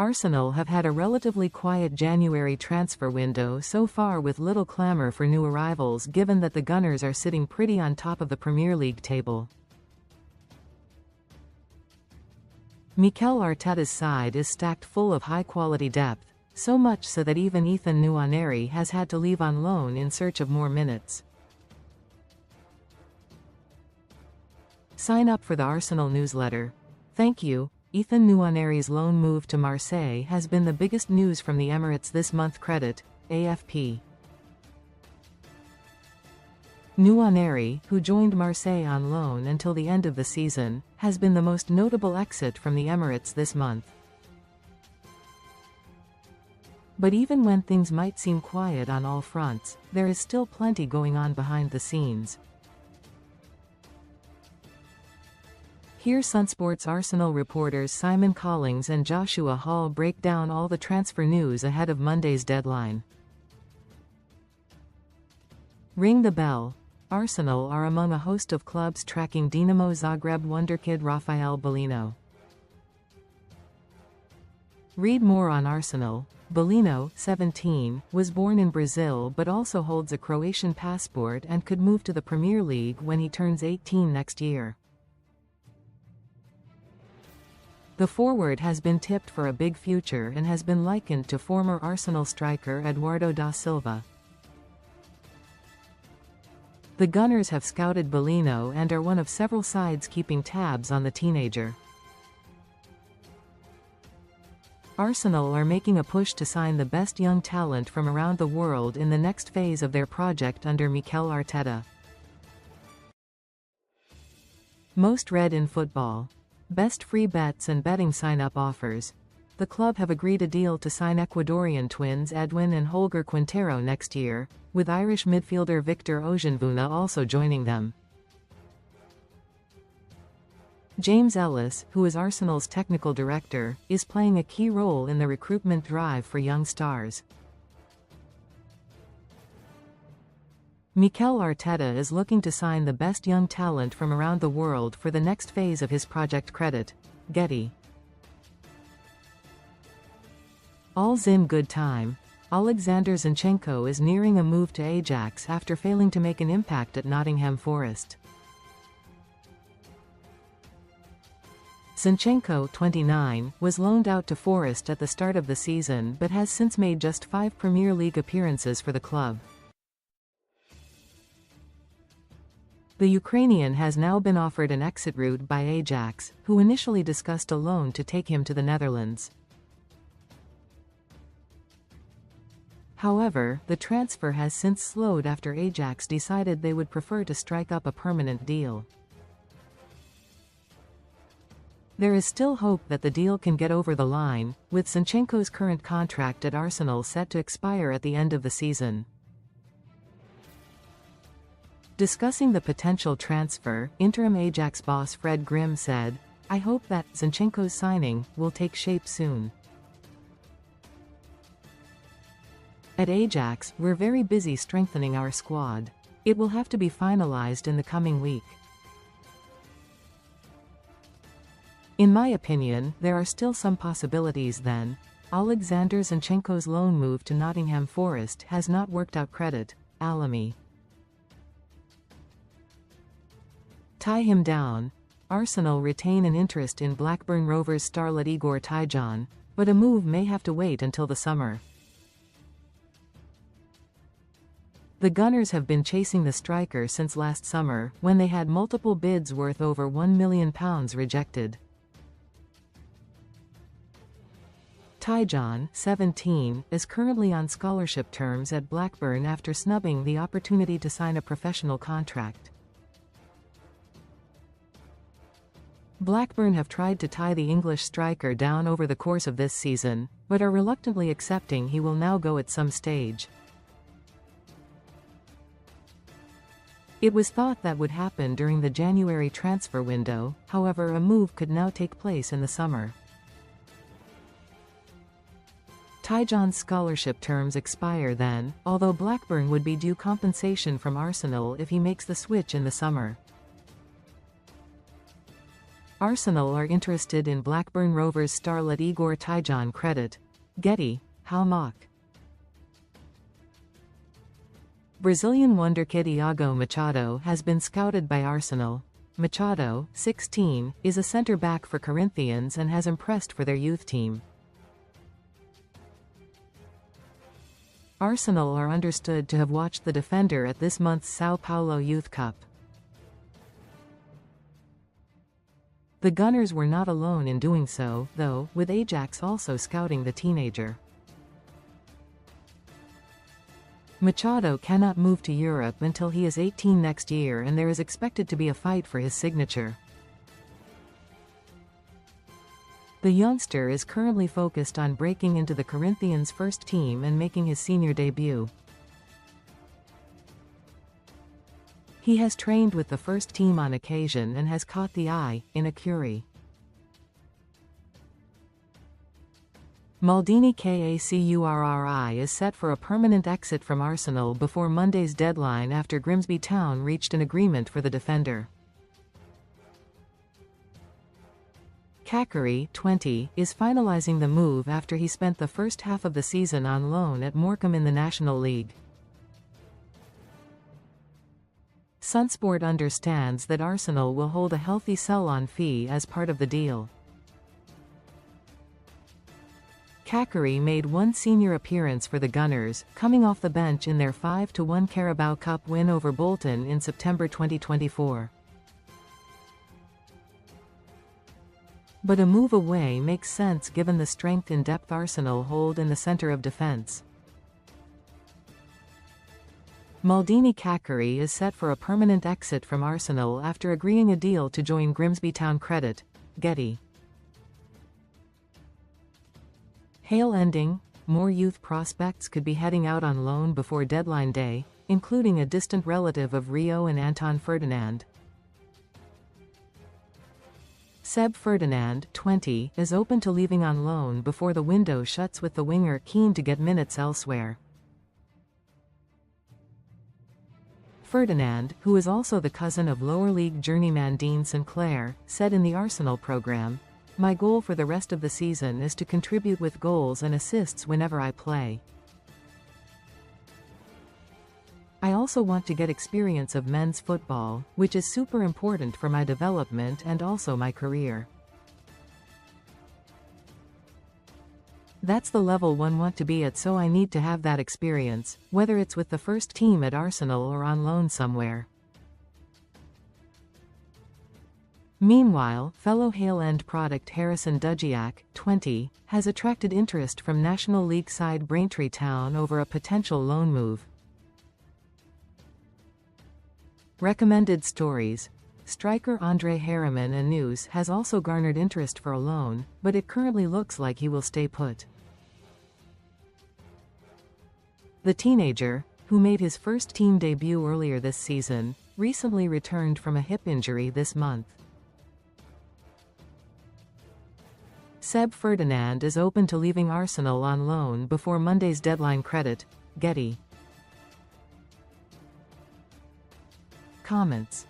Arsenal have had a relatively quiet January transfer window so far, with little clamour for new arrivals given that the Gunners are sitting pretty on top of the Premier League table. Mikel Arteta's side is stacked full of high-quality depth, so much so that even Ethan Nwaneri has had to leave on loan in search of more minutes. Sign up for the Arsenal newsletter. Thank you. Ethan Nwaneri's loan move to Marseille has been the biggest news from the Emirates this month. Credit, AFP. Nwaneri, who joined Marseille on loan until the end of the season, has been the most notable exit from the Emirates this month. But even when things might seem quiet on all fronts, there is still plenty going on behind the scenes. Here SunSport's Arsenal reporters Simon Collings and Joshua Hall break down all the transfer news ahead of Monday's deadline. Ring the bell. Arsenal are among a host of clubs tracking Dinamo Zagreb wonderkid Rafael Bellino. Read more on Arsenal. Bellino, 17, was born in Brazil but also holds a Croatian passport and could move to the Premier League when he turns 18 next year. The forward has been tipped for a big future and has been likened to former Arsenal striker Eduardo da Silva. The Gunners have scouted Bellino and are one of several sides keeping tabs on the teenager. Arsenal are making a push to sign the best young talent from around the world in the next phase of their project under Mikel Arteta. Most read in football. Best free bets and betting sign-up offers. The club have agreed a deal to sign Ecuadorian twins Edwin and Holger Quintero next year, with Irish midfielder Victor Ojenvuna also joining them. James Ellis, who is Arsenal's technical director, is playing a key role in the recruitment drive for young stars. Mikel Arteta is looking to sign the best young talent from around the world for the next phase of his project. Credit, Getty. All's in good time. Alexander Zinchenko is nearing a move to Ajax after failing to make an impact at Nottingham Forest. Zinchenko, 29, was loaned out to Forest at the start of the season but has since made just 5 Premier League appearances for the club. The Ukrainian has now been offered an exit route by Ajax, who initially discussed a loan to take him to the Netherlands. However, the transfer has since slowed after Ajax decided they would prefer to strike up a permanent deal. There is still hope that the deal can get over the line, with Zinchenko's current contract at Arsenal set to expire at the end of the season. Discussing the potential transfer, interim Ajax boss Fred Grimm said, "I hope that Zinchenko's signing will take shape soon. At Ajax, we're very busy strengthening our squad. It will have to be finalized in the coming week. In my opinion, there are still some possibilities then." Alexander Zinchenko's loan move to Nottingham Forest has not worked out. Credit, Alamy. Tie him down. Arsenal retain an interest in Blackburn Rovers starlet Igor Tyjon, but a move may have to wait until the summer. The Gunners have been chasing the striker since last summer, when they had multiple bids worth over £1 million rejected. Tyjon, 17, is currently on scholarship terms at Blackburn after snubbing the opportunity to sign a professional contract. Blackburn have tried to tie the English striker down over the course of this season, but are reluctantly accepting he will now go at some stage. It was thought that would happen during the January transfer window, however a move could now take place in the summer. Tyjon's scholarship terms expire then, although Blackburn would be due compensation from Arsenal if he makes the switch in the summer. Arsenal are interested in Blackburn Rovers starlet Igor Tyjon credit. Getty, Halmach. Brazilian wonderkid Iago Machado has been scouted by Arsenal. Machado, 16, is a centre-back for Corinthians and has impressed for their youth team. Arsenal are understood to have watched the defender at this month's São Paulo Youth Cup. The Gunners were not alone in doing so, though, with Ajax also scouting the teenager. Machado cannot move to Europe until he is 18 next year, and there is expected to be a fight for his signature. The youngster is currently focused on breaking into the Corinthians' first team and making his senior debut. He has trained with the first team on occasion and has caught the eye, in a Curie. Maldini Kacurri is set for a permanent exit from Arsenal before Monday's deadline after Grimsby Town reached an agreement for the defender. Kacurri, 20, is finalising the move after he spent the first half of the season on loan at Morecambe in the National League. SunSport understands that Arsenal will hold a healthy sell-on fee as part of the deal. Kacurri made one senior appearance for the Gunners, coming off the bench in their 5-1 Carabao Cup win over Bolton in September 2024. But a move away makes sense given the strength in depth Arsenal hold in the centre of defence. Maldini Kacurri is set for a permanent exit from Arsenal after agreeing a deal to join Grimsby Town credit. Getty. Hail ending, more youth prospects could be heading out on loan before deadline day, including a distant relative of Rio and Anton Ferdinand. Seb Ferdinand, 20, is open to leaving on loan before the window shuts, with the winger keen to get minutes elsewhere. Ferdinand, who is also the cousin of lower league journeyman Dean Sinclair, said in the Arsenal programme, "My goal for the rest of the season is to contribute with goals and assists whenever I play. I also want to get experience of men's football, which is super important for my development and also my career. That's the level one want to be at, so I need to have that experience, whether it's with the first team at Arsenal or on loan somewhere." Meanwhile, fellow Hale End product Harrison Dudziak, 20, has attracted interest from National League side Braintree Town over a potential loan move. Recommended stories. Striker Andre Harriman Anus has also garnered interest for a loan, but it currently looks like he will stay put. The teenager, who made his first team debut earlier this season, recently returned from a hip injury this month. Seb Ferdinand is open to leaving Arsenal on loan before Monday's deadline credit. Getty. Comments.